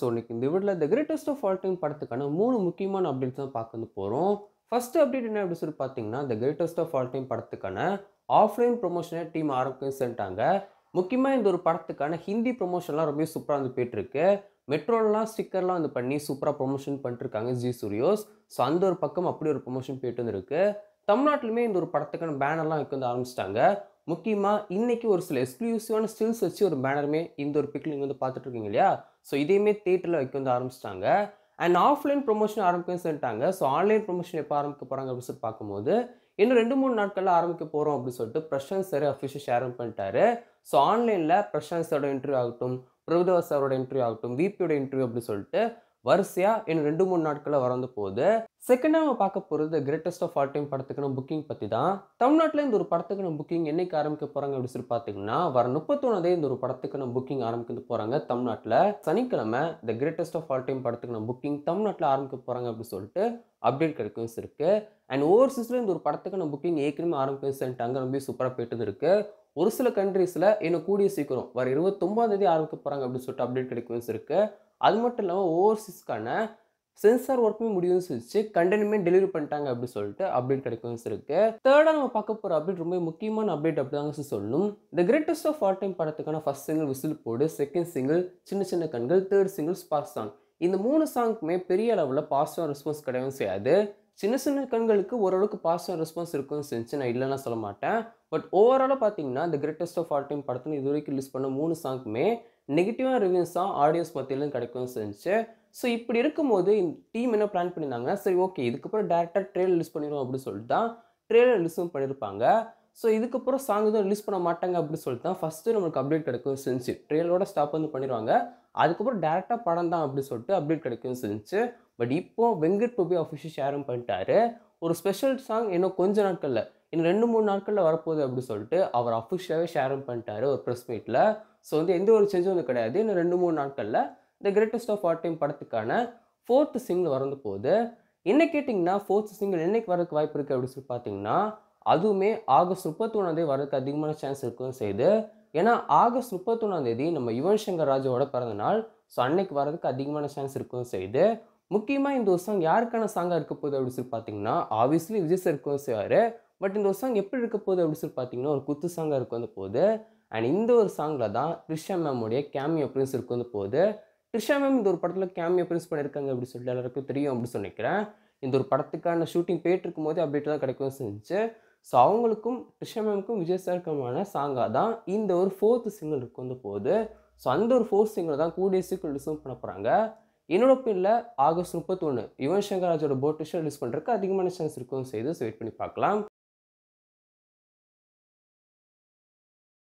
So இன்னைக்கு இந்த வீடியோல the greatest of all time படத்துக்கான 3 முக்கியமான அப்டேட்ஸ் தான் பார்க்க வந்து போறோம். ஃபர்ஸ்ட் அப்டேட் என்ன அப்படின்னு சொல்லி பார்த்தீங்கன்னா, the greatest of all time படத்துக்கான ஆஃப்லைன் ப்ரொமோஷன டீம் ஆரம்பிக்க சொல்லிட்டாங்க. முக்கியமா இந்த ஒரு படத்துக்கான ஹிந்தி ப்ரொமோஷன்லாம் ரொம்பவே சூப்பரா வந்து போயிட்டு இருக்கு. மெட்ரோலலாம் ஸ்டிக்கர்லாம் வந்து பண்ணி சூப்பரா ப்ரொமோஷன் பண்ணிட்டுருக்காங்க ஜி ஸ்டுடியோஸ். ஸோ அந்த ஒரு பக்கம் அப்படி ஒரு ப்ரொமோஷன் போயிட்டு வந்துருக்கு. தமிழ்நாட்டிலுமே இந்த ஒரு படத்துக்கான பேனர்லாம் வைக்க வந்து ஆரம்பிச்சுட்டாங்க. முக்கியமா இன்னைக்கு ஒரு சில எக்ஸ்க்ளூசிவான ஸ்டில்ஸ் வச்சு ஒரு பேனருமே இந்த ஒரு பிக்ல நீங்க வந்து பார்த்துட்டு இருக்கீங்க இல்லையா? ஸோ இதையுமே தியேட்டர்ல வைக்க வந்து ஆரம்பிச்சுட்டாங்க. அண்ட் ஆஃப்லைன் ப்ரொமோஷன் ஆரம்பிக்கன்னு சொல்லிட்டாங்க. ஸோ ஆன்லைன் ப்ரொமோஷன் எப்போ ஆரம்பிக்க போறாங்க அப்படின்னு சொல்லி பார்க்கும்போது, இன்னும் 2, 3 நாட்கள்ல ஆரம்பிக்க போறோம் அப்படின்னு சொல்லிட்டு பிரசாந்த் சார் அஃபிஷியல் ஷேரும் பண்ணிட்டாரு. ஸோ ஆன்லைன்ல பிரசாந்த் சாரோட இன்டர்வியூ ஆகட்டும், பிரபுதேவா சாரோட இன்டர்வியூ ஆகட்டும், விபியோட இன்டர்வியூ அப்படின்னு சொல்லிட்டு வரிசையா இன்னும் 2, 3 நாட்கள்ல வரந்து போகுது. செகண்டா நம்ம பார்க்க போறது கிரேட்டஸ்ட் ஆஃப் ஆல் டைம் படத்துக்கான புக்கிங் பத்தி தான். தமிழ்நாட்டுல இந்த ஒரு படத்துக்கான புக்கிங் என்னைக்கு ஆரம்பிக்க போறாங்க அப்படின்னு சொல்லி பார்த்தீங்கன்னா, வர 31 இந்த ஒரு படத்துக்கான புக்கிங் ஆரம்பிக்க போறாங்க தமிழ்நாட்டுல. சனிக்கிழமை the greatest of all time படத்துக்கான புக்கிங் தமிழ்நாட்டுல ஆரம்பிக்க போறாங்க அப்படின்னு சொல்லிட்டு அப்டேட் கிடைக்கும் இருக்கு. அண்ட் ஓவர்சீஸ்ல இந்த ஒரு படத்துக்கான புக்கிங் ஏற்கனவே ஆரம்பிக்க சொல்லிட்டாங்க. ரொம்ப சூப்பரா போயிட்டு இருக்கு. ஒரு சில கண்ட்ரீஸ்ல இன்னும் கூடிய சீக்கிரம் வர 29 ஆரம்பிக்க போறாங்க அப்படின்னு சொல்லிட்டு அப்டேட் கிடைக்கும் இருக்கு. அது மட்டும் இல்லாம ஓவர்சீஸ்க்கான சென்சார் ஒர்க்குமே முடியும்னு சொல்லிச்சு. கண்டென்ட்மே டெலிவரி பண்ணிட்டாங்க அப்படி சொல்லிட்டு அப்டேட் கிடைக்கும் இருக்கு. தேர்டா நம்ம பார்க்க போற அப்டேட் ரொம்ப முக்கியமான அப்டேட் அப்படிதாங்க சொல்லணும். The greatest of all time படத்துக்கான ஃபர்ஸ்ட் சிங்கிள் விசில் போடு, செகண்ட் சிங்கிள் சின்ன சின்ன கண்கள், தேர்ட் சிங்கிள் ஸ்பார்க் சாங். இந்த 3 சாங்க்குமே பெரிய அளவுல பாசிட்டிவ் ரெஸ்பான்ஸ் கிடையவும் செய்யாது. சின்ன சின்ன கண்களுக்கு ஓரளவுக்கு பாசிட்டிவ் ரெஸ்பான்ஸ் இருக்கும்னு செஞ்சு நான் இல்லைன்னா சொல்ல மாட்டேன். பட் ஓவராலா பார்த்தீங்கன்னா, the greatest of all time படத்துல இதுவரைக்கும் ரிலீஸ் பண்ண 3 சாங்க்குமே நெகட்டிவான ரிவ்யூஸ் தான் ஆடியன்ஸ் மத்தியிலும் கிடைக்கவும் செஞ்சுச்சு. ஸோ இப்படி இருக்கும்போது டீம் என்ன பிளான் பண்ணியிருந்தாங்க, சரி ஓகே இதுக்கப்புறம் டேரக்ட்டா ட்ரெய்லர் ரிலீஸ் பண்ணிருவோம் அப்படின்னு சொல்லிட்டு தான் ட்ரெய்லர் ரிலீஸும் பண்ணியிருப்பாங்க. ஸோ இதுக்கப்புறம் சாங் எதுவும் ரிலீஸ் பண்ண மாட்டாங்க அப்படின்னு சொல்லிட்டு தான் ஃபர்ஸ்ட்டு நம்மளுக்கு அப்டேட் கிடைக்கவும் செஞ்சுச்சு. ட்ரெய்லரோட ஸ்டாப் வந்து பண்ணிருவாங்க. அதுக்கப்புறம் டேரக்ட்டா படம் தான் அப்படின்னு சொல்லிட்டு அப்டேட் கிடைக்கவும் செஞ்சுச்சு. பட் இப்போ வெங்கட் பிரபு அஃபிஷியல் ஷேரும் பண்ணிட்டாரு. ஒரு ஸ்பெஷல் சாங் இன்னும் கொஞ்ச நாட்கள்ல, இன்னும் 2, 3 நாட்கள்ல வரப்போகுது அப்படின்னு சொல்லிட்டு அவர் அஃபிஷியலாவே ஷேரும் பண்ணிட்டாரு ஒரு பிரஸ் மீட்ல. ஸோ வந்து எந்த ஒரு சேஞ்சும் வந்து கிடையாது. இன்னும் 2, 3 நாட்கள்ல the greatest of all time படத்துக்கான 4த் சிங்கிள் வரந்து போகுது. என்ன கேட்டிங்கன்னா 4த் சிங்கிள் என்னைக்கு வரதுக்கு வாய்ப்பு இருக்கு அப்படின்னு சொல்லி பார்த்தீங்கன்னா, அதுவுமே ஆகஸ்ட் 31 வரதுக்கு அதிகமான சான்ஸ் இருக்கவும் செய்யுது. ஏன்னா ஆகஸ்ட் 31 நம்ம யுவன் சங்கர் ராஜாவோட பிறந்த நாள். ஸோ அன்னைக்கு வரதுக்கு அதிகமான சான்ஸ் இருக்கவும் செய்யுது. முக்கியமா இந்த ஒரு சாங் யாருக்கான சாங்கா இருக்க போகுது அப்படின்னு சொல்லி பார்த்தீங்கன்னா, ஆப்வியஸ்லி விஜய் சார் இருக்கவும் செய்வாரு. பட் இந்த ஒரு சாங் எப்படி இருக்க போகுது அப்படின்னு சொல்லி பார்த்தீங்கன்னா, ஒரு குத்து சாங்கா இருக்க வந்து போகுது. அண்ட் இந்த ஒரு சாங்ல தான் த்ரிஷா மேமுடைய கேமியோ அப்பியரன்ஸ் இருக்க வந்து போகுது. த்ரிஷா மேம் இந்த ஒரு படத்துல கேமியோ அப்பியரன்ஸ் பண்ணியிருக்காங்க அப்படின்னு சொல்லிட்டு எல்லாருக்கும் தெரியும் அப்படின்னு சொல்லிக்கிறேன். இந்த ஒரு படத்துக்கான ஷூட்டிங் போயிட்டு இருக்கும்போது அப்டேட் தான் கிடைக்கவும் செஞ்சுச்சு. ஸோ அவங்களுக்கும் த்ரிஷா மேமுக்கும் விஜய் சாருக்குமான சாங்கா தான் இந்த ஒரு 4த் சிங்கிள் இருக்க வந்து போகுது. ஸோ அந்த ஒரு 4த் சிங்கிள் தான் கூடிய சீக்கிரம் ரிலீஸும் பண்ண போறாங்க. என்னோட ஒப்பீனியன்ல ஆகஸ்ட் 31 யுவன் சங்கர் ராஜோட பர்த்டே ரிலீஸ் பண்றதுக்கு அதிகமான சான்ஸ் இருக்கவும் செய்யுது. ஸோ வெயிட் பண்ணி பார்க்கலாம்.